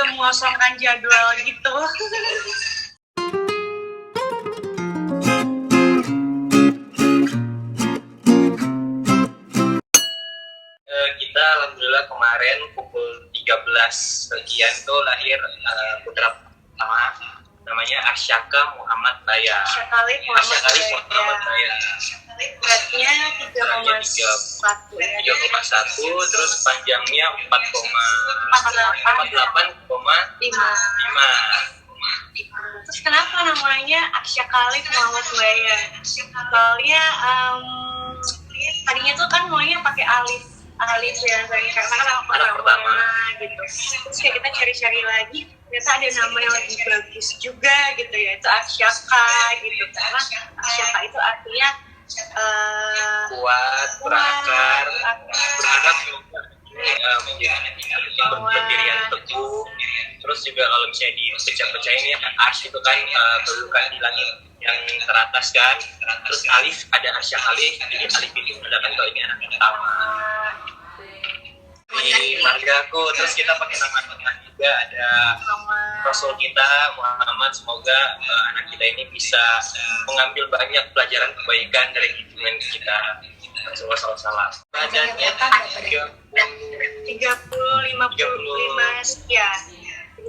juga mengosongkan jadwal gitu. Kita alhamdulillah kemarin pukul 13 sekian tuh lahir putra pertama, namanya Arsyaka Muhammad Baya. Asyakali Muhammad Baya. Beratnya 3,1 ya. 3,1, terus panjangnya 4,5. Terus kenapa namanya Asyakali Muhammad Baya? Soalnya tadinya tuh kan maunya pakai alif ya, karena kan anak pertama gitu. Terus kayak kita cari-cari lagi, ternyata ada nama yang lebih bagus juga gitu ya, itu Asyaka gitu. Karena Asyaka itu artinya kuat, berakar, berharap menjadi berdirian teguh. Terus juga kalau misalnya dipecah-pecahin ya, Ars itu kan berlukan di langit yang teratas kan. Terus alif ada Arsya alif, jadi alif itu ada kan kalau ini anak pertama di margaku. Terus kita pakai nama Tuhan juga, ada Rasul kita Muhammad. Semoga anak kita ini bisa mengambil banyak pelajaran kebaikan dari hubungan kita. Salam. Badannya 30-55 sekian.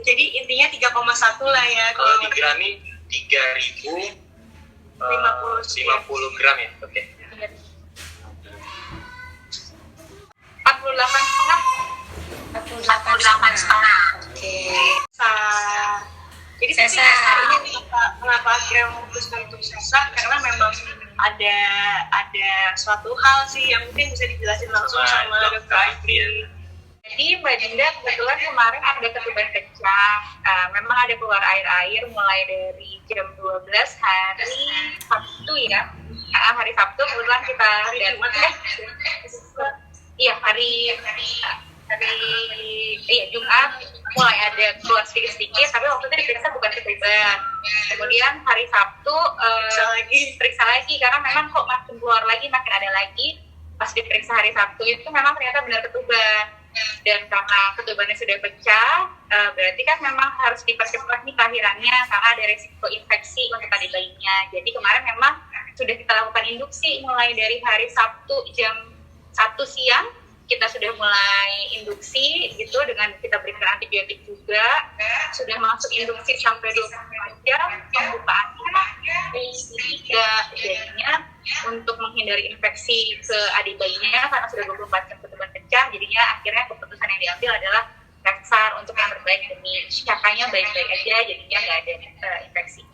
Jadi intinya 3,1 lah ya. Kalau di grami 3.050 gram ya. Oke. 48,5. Oke. Jadi saya hari ini kenapa akhirnya memutuskan untuk sesar, karena memang ada suatu hal sih yang mungkin bisa dijelasin langsung sama Dr. Aifri. Jadi Mbak Dinda kebetulan kemarin ada ketuban pecah, memang ada keluar air mulai dari jam 12 hari Sabtu ya. Hari Sabtu kebetulan kita Jumat mulai ada keluar sedikit-sedikit, tapi waktu itu diperiksa bukan ketuban. Kemudian hari Sabtu periksa lagi karena memang kok makin keluar lagi, makin ada lagi. Pas diperiksa hari Sabtu itu memang ternyata benar ketuban. Dan karena ketubannya sudah pecah, berarti kan memang harus dipercepat nih kelahirannya karena ada risiko infeksi untuk adik bayinya. Jadi kemarin memang sudah kita lakukan induksi mulai dari hari Sabtu jam 1 siang. Kita sudah mulai induksi gitu dengan kita berikan antibiotik juga. Sudah masuk induksi sampai 24 jam, pembukaannya di 3 jadinya untuk menghindari infeksi ke adik bayinya karena sudah 24 jam ketuban pecah. Jadinya akhirnya keputusan yang diambil adalah sesar untuk yang terbaik demi Syakanya baik-baik aja, jadinya nggak ada infeksi.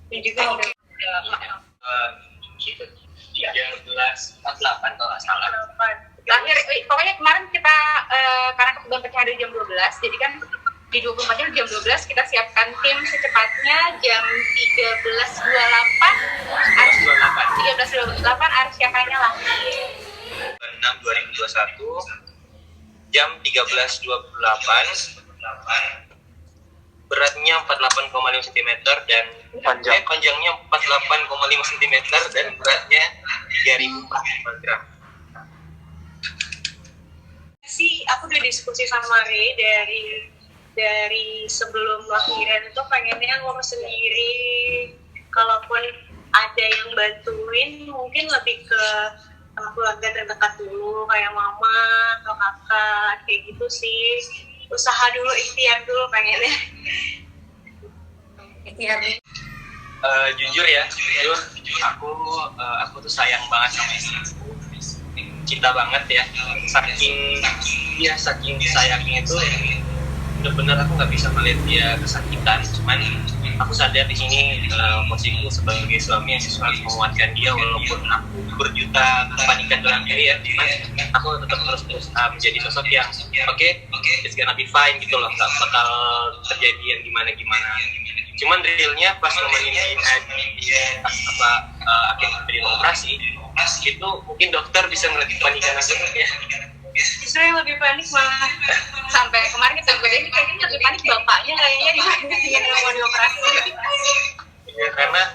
Dan juga 13.48 kalau nggak salah. Lahir, pokoknya kemarin kita karena ketuban pecah dari jam 12, jadi kan di 24 jam 12 kita siapkan tim secepatnya jam 13.28 Arsyakanya lahir. 6/2021 jam 13.28, beratnya 48,5 cm dan panjangnya 48,5 cm dan beratnya 3.045 gram. Sih aku udah diskusi sama Ray dari sebelum lahiran itu pengennya ngurus sendiri. Kalaupun ada yang bantuin mungkin lebih ke keluarga terdekat dulu kayak mama atau kakak kayak gitu sih. Usaha dulu, ikhtiar dulu pengennya. Jujur aku tuh sayang banget sama istriku, cinta banget ya, saking sayangnya itu benar-benar aku nggak bisa melihat dia kesakitan. Cuman aku sadar di sini posisiku sebagai suami yang harus menguatkan dia walaupun aku berjuta kepanikan dalam diri ya. Cuman aku tetap terus berusaha menjadi sosok yang oke, it's gonna be fine gitu loh, nggak bakal terjadi yang gimana. Cuman realnya pas nemenin dia akhirnya beri operasi itu mungkin dokter bisa melihat kepanikan aku ya. Justru yang lebih panik malah Sampai kemarin kita bedain kayaknya lebih panik bapaknya kayaknya dibanding yang mau dioperasi. Ya karena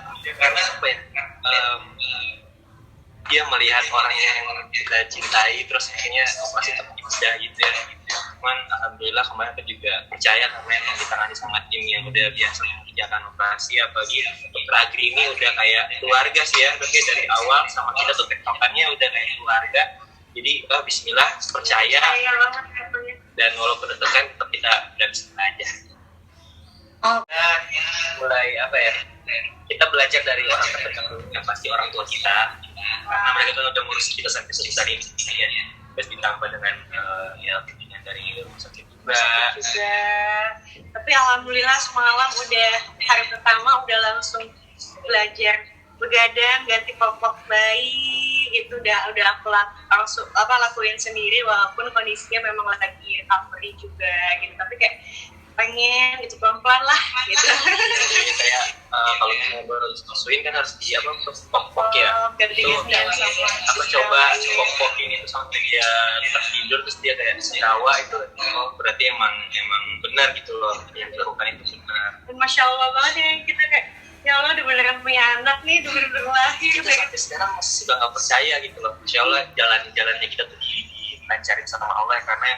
apa ya? Dia melihat orang yang kita cintai terus akhirnya operasi tetap bisa gitu ya. cuman alhamdulillah kemarin aku juga percaya karena yang ditangani sama tim yang udah biasa mengerjakan operasi, apalagi dokter Agri ini udah kayak keluarga sih ya, tapi dari awal sama kita tuh tektokannya udah kayak keluarga. Jadi bismillah, percaya, dan walaupun deg-degan tetap kita udah bisa aja. Nah, mulai apa ya, kita belajar dari orang terdekat dulu, yang pasti orang tua kita, karena mereka kan udah ngurus kita sampai sebesar ini ya. Terus ditambah dengan ya bimbingan dari rumah sakit juga. Tapi alhamdulillah semalam udah hari pertama udah langsung belajar begadang, ganti popok bayi gitu, udah aku langsung lakuin sendiri walaupun kondisinya memang lagi recovery juga gitu, tapi kayak pengen gitu pelan-pelan lah gitu. Jadi kayak kalau mau baru disusuin kan harus di pok ya. Itu aku coba pokin itu sampai dia tertidur terus dia kayak setawa itu, berarti emang benar gitu loh yang dilakukan itu benar. Dan masya Allah banget ya, kita kayak ya Allah udah beneran punya anak nih, udah bener-bener lahir. Tapi sekarang masih suka nggak percaya gitu loh. Insya Allah jalan-jalannya kita tuh dilancarin sama Allah, karena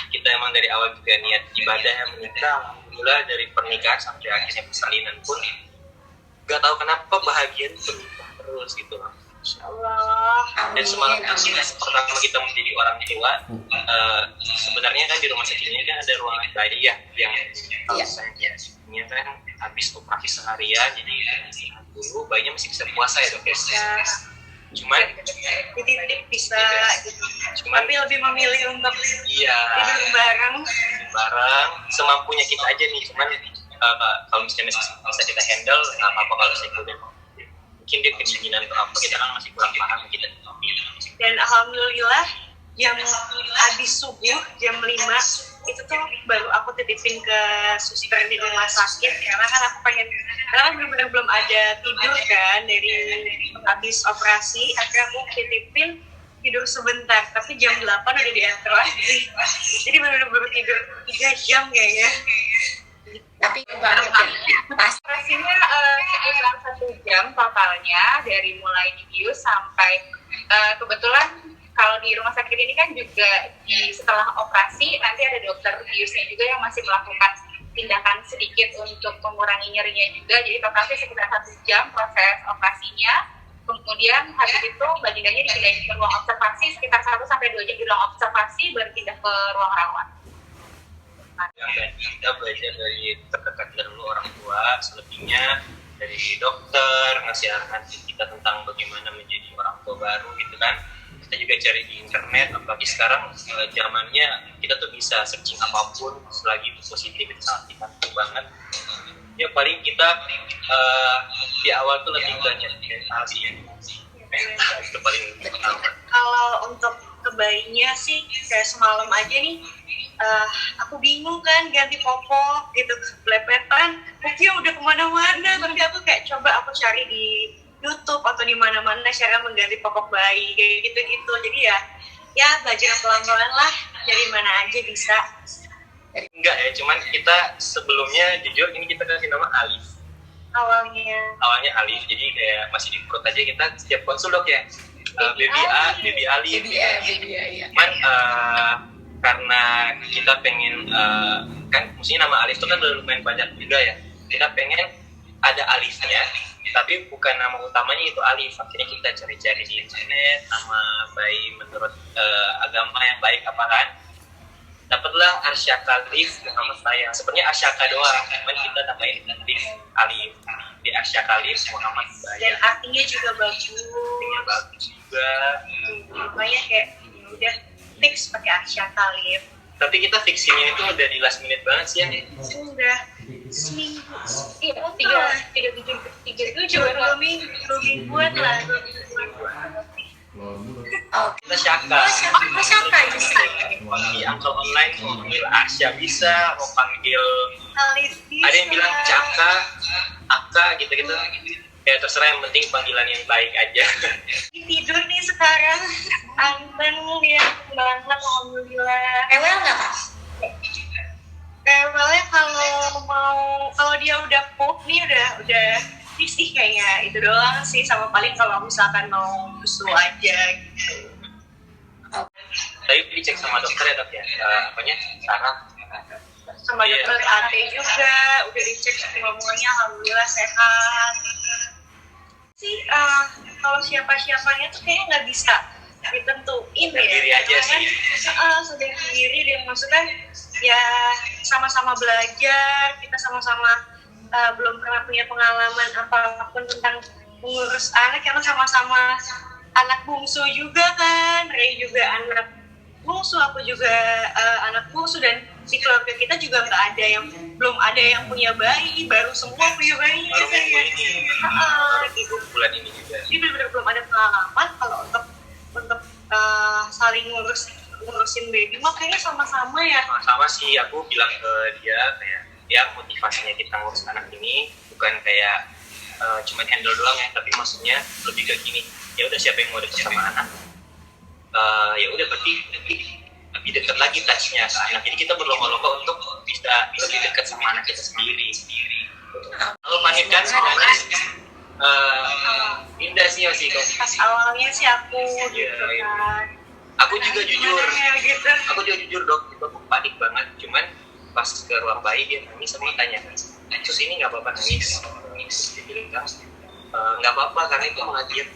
kita emang dari awal juga niat ibadah yang menikah. Alhamdulillah dari pernikahan sampai akhirnya persalinan pun gak tahu kenapa bahagia terus gitu loh. Insya Allah. Dan semalam pertama kita menjadi orang tua, sebenarnya kan di rumah sakit ini kan ada ruang bayi ya, yang kalau saya ini kan habis operasi seharian, jadi dulu bayinya masih bisa puasa ya dok ya. Cuman bisa gitu. Tapi lebih memilih untuk tidur bareng semampunya kita aja nih. Cuman kalau misalnya bisa kita handle nggak apa-apa kalau saya mungkin dia kedinginan atau apa, kita kan masih kurang paham kita. Dan alhamdulillah jam habis subuh jam 5 itu tuh baru aku titipin ke suster di rumah sakit, karena kan benar-benar belum ada tidur kan dari habis operasi. Akhirnya aku titipin tidur sebentar, tapi jam 8 udah diantar lagi, jadi benar-benar baru tidur 3 jam kayaknya. Tapi operasinya sekitar 1 jam totalnya, dari mulai dibius sampai kebetulan kalau di rumah sakit ini kan juga setelah operasi nanti ada dokter biusnya juga yang masih melakukan tindakan sedikit untuk mengurangi nyerinya juga. Jadi totalnya sekitar 1 jam proses operasinya. Kemudian habis itu baginda-nya dipindahin ke ruang observasi, sekitar 1-2 jam di ruang observasi, baru pindah ke ruang rawat. Yang tadi kita belajar dari terdekat dulu orang tua, selebihnya dari dokter ngasih arahan kita tentang bagaimana menjadi orang tua baru gitu kan. Kita juga cari di internet, apalagi sekarang zamannya kita tuh bisa searching apapun selagi itu positif, itu sangat dibantu banget. Ya paling kita di awal tuh lebih banyak mental sih, itu paling utama. Kalau untuk kebayinya sih kayak semalam aja nih, aku bingung kan ganti popok gitu, belepetan, pokoknya udah kemana-mana, tapi aku kayak coba aku cari di YouTube atau di mana-mana cara mengganti popok bayi kayak gitu-gitu. Jadi ya belajar pelan-pelan lah, dari mana aja bisa. Enggak ya, cuman kita sebelumnya jujur ini kita kasih nama Alif. Awalnya Alif, jadi kayak masih di perut aja, kita setiap konsul dok ya. Baby Alif. Cuman karena kita pengen kan maksudnya nama Alif itu kan udah lumayan banyak juga ya. Kita pengen ada Alifnya, tapi bukan nama utamanya itu Alif. Akhirnya kita cari-cari di internet nama bayi menurut agama yang baik apa kan. Dapatlah Arsyaka Alif Muhammad Sayang. Sebenarnya Arsyaka doang, cuman kita namain Alif di Arsyaka Alif Muhammad Sayang. Dan artinya juga bagus. Juga. Makanya kayak udah fix pakai Arsyaka Alif. Tapi kita fixingnya itu udah di last minute banget sih ya. Udah seminggu. Iya, 3 mingguan lah. Kita Syaka. Syaka justru. Di akun online mau panggil Arsya bisa, mau panggil Alif bisa. ada yang bilang Caka, Aka gitu-gitu. Ya terserah, yang penting panggilan yang baik aja. Tidur nih sekarang, Anten dia banget, alhamdulillah. Ewel nggak kak? Kayaknya kalau dia udah pup nih udah risih kayaknya, itu doang sih, sama paling kalau misalkan mau susu aja gitu. Tapi dicek sama dokter ya dok ya, apanya saraf sama Iya. dokter AT juga udah dicek semuanya, alhamdulillah sehat sih. Kalau siapa-siapanya tuh kayaknya nggak bisa ditentuin ya, Sendiri aja sih. sadar diri dan maksudnya ya sama-sama belajar, kita sama-sama belum pernah punya pengalaman apapun tentang mengurus anak, karena sama-sama anak bungsu juga kan, Ray juga anak bungsu, aku juga anak bungsu, dan di keluarga kita juga belum ada yang punya bayi, baru semua punya bayi baru kan ya. gitu bulan ini juga. Jadi benar-benar belum ada pengalaman kalau untuk saling ngurusin baby mah kayaknya sama-sama ya. Sama sih, aku bilang ke dia kayak ya motivasinya kita ngurus anak ini bukan kayak cuma handle doang ya, tapi maksudnya lebih ke gini, ya udah siapa yang mau dekat sama anak, ya udah berarti lebih dekat lagi touch-nya ke anak. Jadi kita berlomba-lomba untuk bisa lebih dekat sama anak kita sendiri. Kalau melahirkan sebenarnya indah sih masih kok. Pas awalnya sih aku gitu Iya. kan. Aku juga jujur, Gimana ya, gitu. dok, itu aku panik banget. Cuman pas ke ruang bayi dia nangis, sama tanya, terus ini nggak apa-apa nangis? Terus dia bilang nggak apa-apa karena itu mengajar.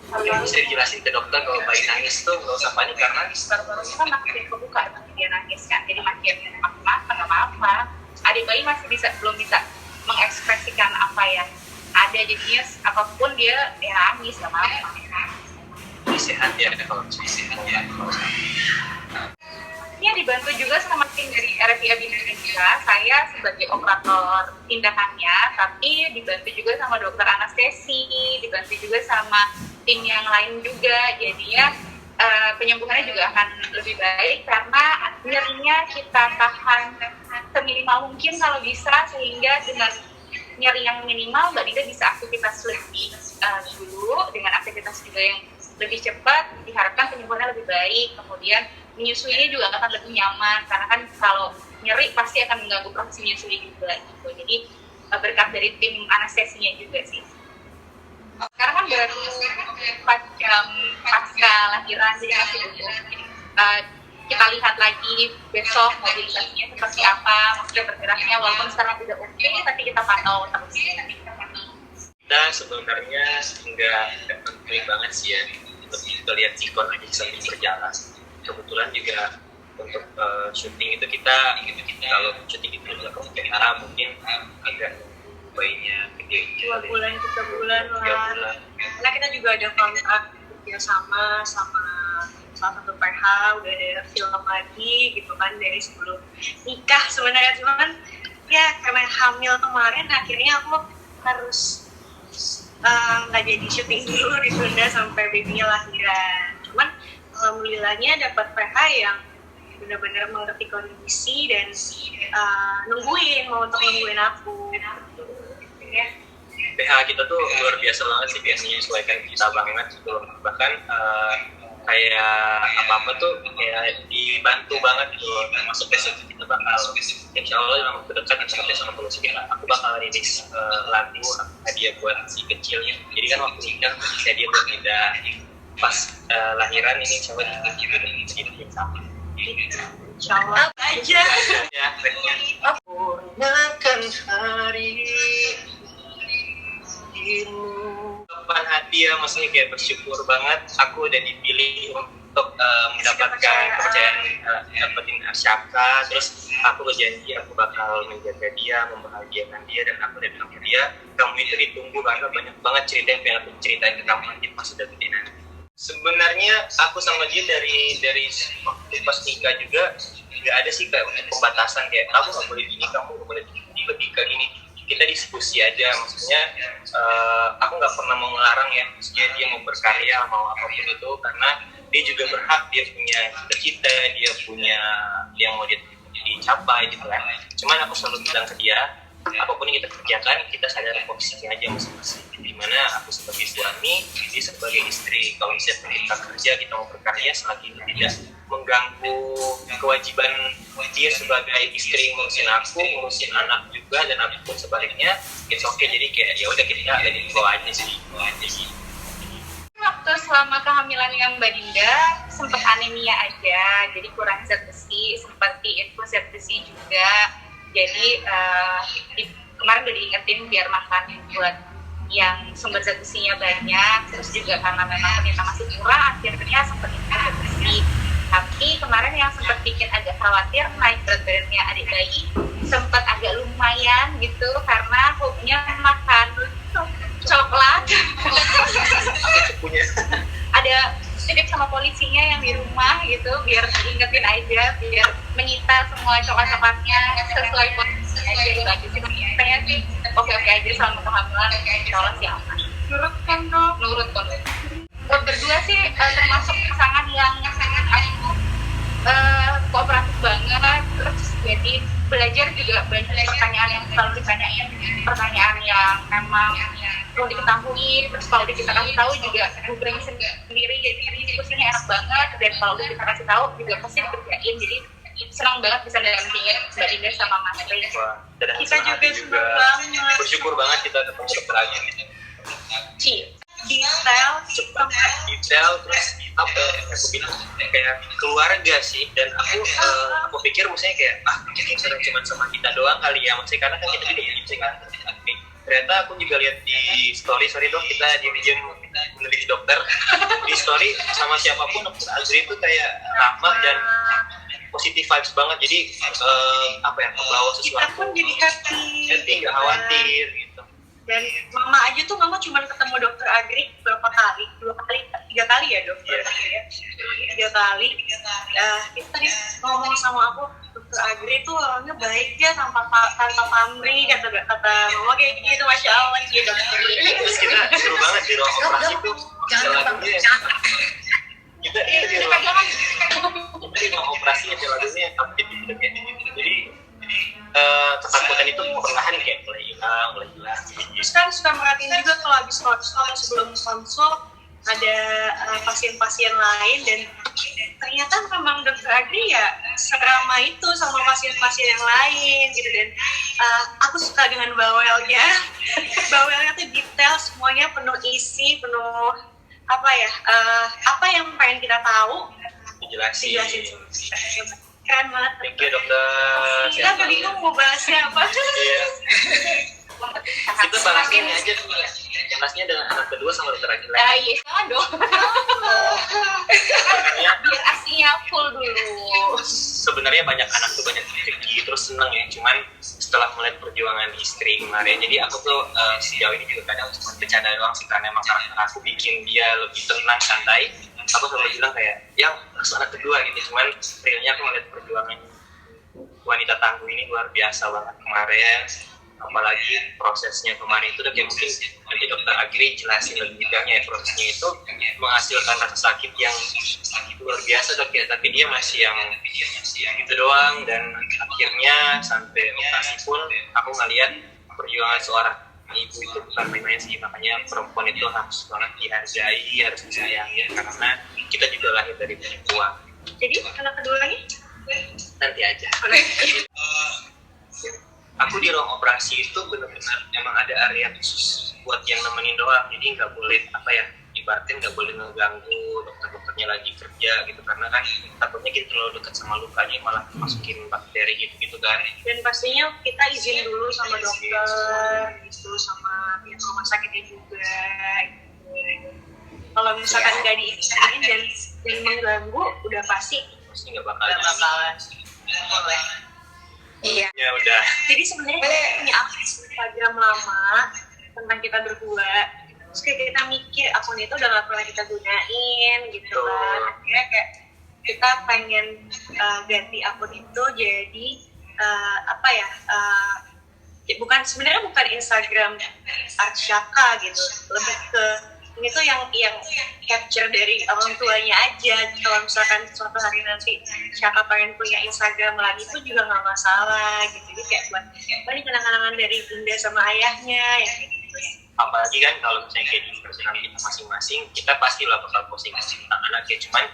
Mungkin bisa dijelasin ke dokter kalau bayi nangis tuh nggak usah panik karena Baru-baru kan makin kebuka nanti dia nangis kan, jadi makin nggak apa-apa. Adik bayi masih belum bisa mengekspresikan apa yang ada, jadinya apapun dia nangis nggak apa-apa. sehat ya kalau sehat ya. Ini dibantu juga sama tim dari RFIA Indonesia. Saya sebagai operator tindakannya, tapi dibantu juga sama dokter anestesi, dibantu juga sama tim yang lain juga. Jadinya penyembuhannya juga akan lebih baik karena nyerinya kita tahan seminimal mungkin kalau bisa, sehingga dengan nyeri yang minimal Mbak Dida bisa aktivitas lebih dulu, dengan aktivitas juga yang lebih cepat, diharapkan penyembuhannya lebih baik. Kemudian menyusuinya juga akan lebih nyaman, karena kan kalau nyeri pasti akan mengganggu proses menyusui juga gitu. Jadi berkat dari tim anestesinya juga sih. Sekarang kan baru 4 jam pasca lahiran, jadi masih butuh. Kita lihat lagi besok mobilisasinya seperti apa, maksudnya bergeraknya, walaupun sekarang udah oke, tapi kita pantau terus. Nah sebenarnya nggak penting banget sih ya, lebih kita lihat sikon aja sambil berjalan. Kebetulan juga untuk syuting itu kita kalau syuting itu juga kemungkinan mungkin agak bayinya gede 2 bulan 3 bulan 3 lah. bulan. Karena kita juga ada kontrak kerjasama sama salah satu PH, udah ada film lagi gitu kan dari sebelum nikah sebenarnya, cuman ya karena hamil kemarin akhirnya aku harus nggak jadi syuting dulu, ditunda sampai babynya lahiran. Cuman alhamdulillahnya dapat PH yang benar-benar mengerti kondisi dan mau nungguin aku gitu. Ya. PH kita tuh luar biasa banget sih, biasanya menyesuaikan kita banget gitu. Bahkan kayak apa-apa tuh kayak dibantu banget gitu. Masuk besok kita bakal insya Allah dalam waktu dekat sampai sama solusi aku bakal rilis lagu hadiah buat si kecilnya. Jadi kan waktu nikah bisa dia buat kita pas lahiran ini insya Allah dibikin sama. Insya Allah aja. Ya, purnakan hari depan hati ya, maksudnya kayak bersyukur banget aku udah dipilih untuk mendapatkan kepercayaan, dapetin Arsyaka. Terus aku berjanji aku bakal menjaga dia, membahagiakan dia, dan aku udah bilang ke dia, kamu itu ditunggu karena banyak banget cerita yang pengen aku ceritain ke kamu nanti pas udah gede nanti. Sebenarnya aku sama dia dari waktu pas nikah juga nggak ada sih kayak pembatasan kayak kamu nggak boleh gini, kamu nggak boleh gini, lebih ke gini. Kita diskusi aja, maksudnya aku nggak pernah mau ngelarang ya, maksudnya dia mau berkarya mau apapun itu, karena dia juga berhak, dia punya cita-cita, dia punya yang mau dicapai gitu kan. Cuman aku selalu bilang ke dia, apapun yang kita kerjakan kita sadar posisinya aja masing-masing, dimana aku sebagai suami, dia sebagai istri. Kalau misalnya kita kerja, kita mau berkarya, selagi itu tidak mengganggu kewajiban dia sebagai istri ngurusin aku, ngurusin anak juga, dan apapun sebaliknya, it's okay. Jadi kayak ya udah kita ada di bawah aja sih. Waktu waktu selama kehamilannya Mbak Dinda sempat anemia aja, jadi kurang zat besi, sempat diinfus zat besi juga. Jadi kemarin udah diingetin biar makan buat yang sumber zat besinya banyak. Terus juga karena memang ternyata masih kurang, akhirnya sempat infus zat besi. Tapi kemarin yang sempat bikin agak khawatir naik berat badannya adik bayi, sempat agak lumayan gitu karena hobinya makan coklat. Ada titip sama polisinya yang di rumah gitu, biar ingetin aja, biar menyita semua coklat-coklatnya sesuai porsinya. Jadi bagus sih, saya sih oke-oke aja selama kehamilan, insya Allah sih aman. Nurut kan dok? Nurut kok. Berdua sih termasuk pasangan yang aku kooperatif banget, terus jadi belajar juga banyak pertanyaan yang selalu ditanyain, pertanyaan yang memang perlu diketahui. Terus kalau kita kasih tahu juga googling sendiri, jadi diskusinya enak banget, dan kalau kita kasih tahu juga pasti dikerjain. Jadi senang banget bisa dampingin Mbak Dinda sama Mas Rey. Kita juga senang banget, bersyukur banget kita ketemu dokter Agri. Detail terus apa aku bilang kayak keluarga sih, dan aku pikir misalnya kayak mungkin cuma sama kita doang kali ya, maksudnya karena kan kita juga gitu kan. Ternyata aku juga lihat di sorry dong, kita di region meneliti dokter di story sama siapapun dokter Azri itu kayak ramah dan positif vibes banget. Jadi membawa sesuatu, kita pun jadi happy, nggak khawatir gitu. Dan mama aja tuh, mama cuma ketemu dokter Agri berapa kali? 3 kali ya dok? Yeah. 3 kali. Kita tadi ngomong sama aku, dokter Agri tuh orangnya baik ya, tanpa pamrih, kata mama kayak gitu, masya Allah dia dokter. Terus kita seru banget di ruang operasi tuh. Kita di ruang operasi ada lagunya yang update gitu. Jadi ketakutan itu perlahan kayak mulai hilang. Terus kan suka merhatiin juga kalau habis konsul, sebelum konsul ada pasien-pasien lain, dan ternyata memang dokter Agri ya seramah itu sama pasien-pasien yang lain gitu. Dan aku suka dengan bawelnya tuh detail, semuanya penuh isi, penuh apa yang pengen kita tahu dijelasin semua. Keren banget. Thank you dokter. Kita bingung mau bahasnya apa. Iya. Kita bahasnya ini aja tuh. Bahasnya dengan anak kedua sama dokter Agri. Iya, jangan dong. Biar aslinya full dulu. Sebenarnya banyak anak tuh banyak rezeki, terus seneng ya. Cuman setelah melihat perjuangan istri kemarin, jadi aku tuh sejauh ini juga kadang cuma bercanda doang sih, karena emang karakter aku bikin dia lebih tenang, santai. Aku selalu bilang kayak, yang harus anak kedua gitu. Cuman realnya aku melihat perjuangan wanita tangguh ini luar biasa banget kemarin. Apalagi prosesnya kemarin itu udah kayak mungkin nanti dokter Agri jelasin lebih detailnya ya, prosesnya itu menghasilkan rasa sakit yang luar biasa dok ya, tapi dia masih yang gitu doang. Dan akhirnya sampai operasi pun aku ngeliat perjuangan seorang ibu itu bukan main-main sih. Makanya perempuan itu harus banget dihargai, harus disayangi, karena kita juga lahir dari perempuan. Jadi anak keduanya nanti aja. Aku di ruang operasi itu benar-benar emang ada area khusus buat yang nemenin doang, jadi nggak boleh ibaratnya nggak boleh ngeganggu dokter-dokternya lagi kerja gitu, karena kan takutnya kita terlalu dekat sama lukanya malah masukin bakteri gitu kan. Dan pastinya kita izin dulu sama dokter gitu, sama pihak rumah sakitnya juga gitu. Kalau misalkan nggak diizinin dan mengganggu, udah pasti nggak bakalan boleh. Iya. Ya udah. Jadi sebenarnya kita punya akun Instagram lama tentang kita berdua. Terus kayak kita mikir akun itu udah gak pernah kita gunain gitu kan. Akhirnya kayak kita pengen ganti akun itu jadi bukan Instagram Arsyaka gitu. Lebih ke ini tuh yang capture dari orang tuanya aja. Kalau misalkan suatu hari nanti Syaka pengen punya Instagram lagi itu juga nggak masalah gitu. Jadi kayak buat ini kenang-kenangan dari bunda sama ayahnya yang kayak gitu. Apalagi kan kalau misalnya kayak di personal kita masing-masing, kita pastilah bakal posting tentang anaknya, cuman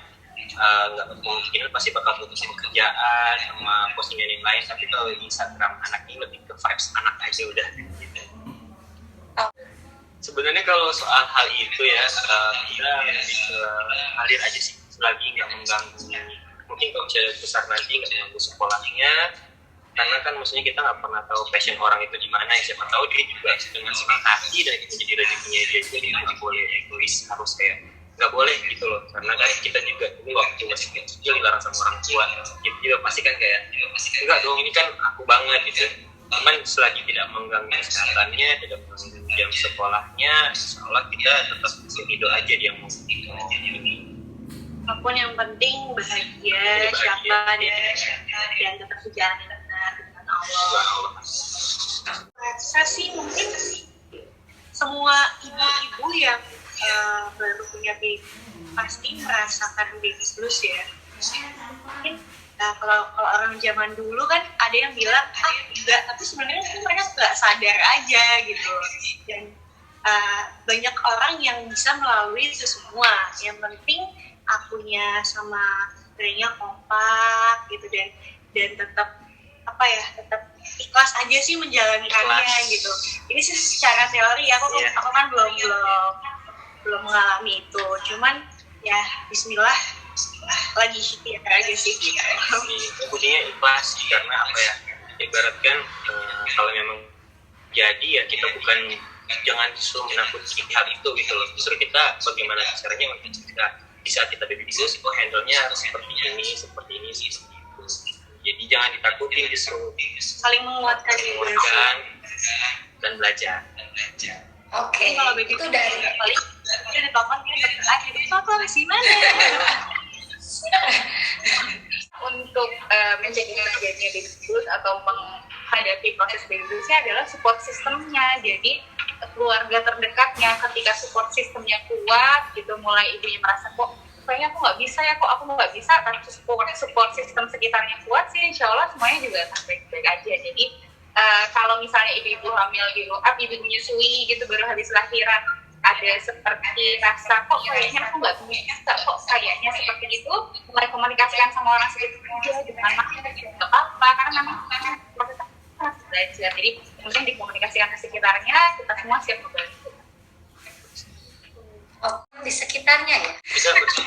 nggak mungkin pasti bakal fokus pekerjaan sama postingan yang lain. Tapi kalau di Instagram anak ini lebih ke vibes anak aja udah gitu. Sebenarnya kalau soal hal itu ya, kita lebih ke alir aja sih, selagi nggak mengganggu. Mungkin kalau misalnya besar nanti nggak mengganggu sekolahnya, karena kan maksudnya kita nggak pernah tahu passion orang itu di mana ya. Siapa tahu dia juga dengan senang hati dan itu jadi rezekinya dia, jadi nggak boleh egois, harus kayak nggak boleh gitu loh. Karena kan kita juga dulu waktu masih kecil dilarang sama orang tua, kita juga pasti kan kayak enggak dong, ini kan aku banget gitu. Cuman selagi tidak mengganggu kesehatannya, tidak mengganggu jam sekolahnya, insya Allah kita tetap ridho aja dia mau apapun yang penting bahagia, siapa dan tetap berjalan benar dengan Allah. Rasa sih mungkin semua ibu-ibu yang baru punya baby pasti merasakan baby blues ya. Mungkin kalau orang zaman dulu kan ada yang bilang enggak, tapi sebenarnya mereka nggak sadar aja gitu. Dan banyak orang yang bisa melalui itu semua. Yang penting akunya sama istrinya kompak gitu, dan tetap tetap ikhlas aja sih menjalankannya gitu. Ini sih secara teori aku kan belum mengalami itu, cuman ya Bismillah lagi ikhtiar aja sih gitu. Intinya ikhlas karena apa ya, ibaratkan kalau memang jadi ya kita bukan, jangan justru menakuti hal itu gitu loh. Justru kita bagaimana caranya untuk kita di saat kita baby blues itu handle-nya harus seperti ini sih. Jadi jangan ditakutin, justru saling menguatkan dan belajar. Oke. Kalau begitu Itu dari paling dia ditelepon dia bertanya gitu, papa masih mana? untuk mencegah terjadinya baby blues atau menghadapi proses baby bluesnya adalah support sistemnya. Jadi keluarga terdekatnya, ketika support sistemnya kuat gitu, mulai ibunya merasa kok kayaknya aku nggak bisa ya, kok aku nggak bisa, tapi support sistem sekitarnya kuat sih, insya Allah semuanya juga akan baik-baik aja. Jadi kalau misalnya ibu-ibu hamil di luar, ibu menyusui gitu baru habis lahiran, ada seperti rasa kok kayaknya aku nggak bisa, kok kayaknya seperti itu, mulai komunikasikan sama orang sekitar aja, jangan marah, nggak apa-apa, karena memang proses belajar. Jadi mungkin dikomunikasikan ke sekitarnya, kita semua siap membantu. Oh, di sekitarnya ya? Bisa betul.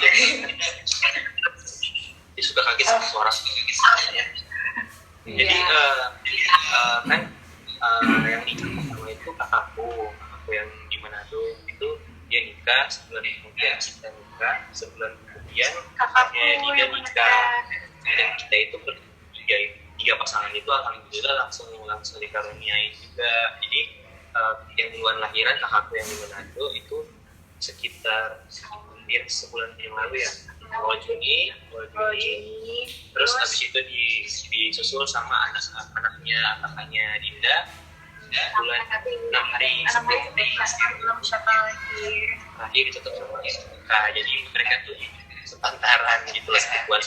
Dia suka kaget sama suara ya. Jadi kan yang nikah pertama itu kakakku yang di Manado itu dia nikah, sebulan kemudian kita nikah, sebulan kemudian kakaknya dia nikah, dan kita itu tiga pasangan itu alhamdulillah langsung dikaruniai juga. Jadi yang duluan lahiran kakakku yang di Manado itu sekitar hampir sebulan yang lalu ya, awal Juni. Terus habis itu disusul sama anaknya kakaknya Dinda bulan 6 hari sebelum terakhir itu tetap sama mereka. Jadi mereka tuh sepantaran gitu lah, sebulan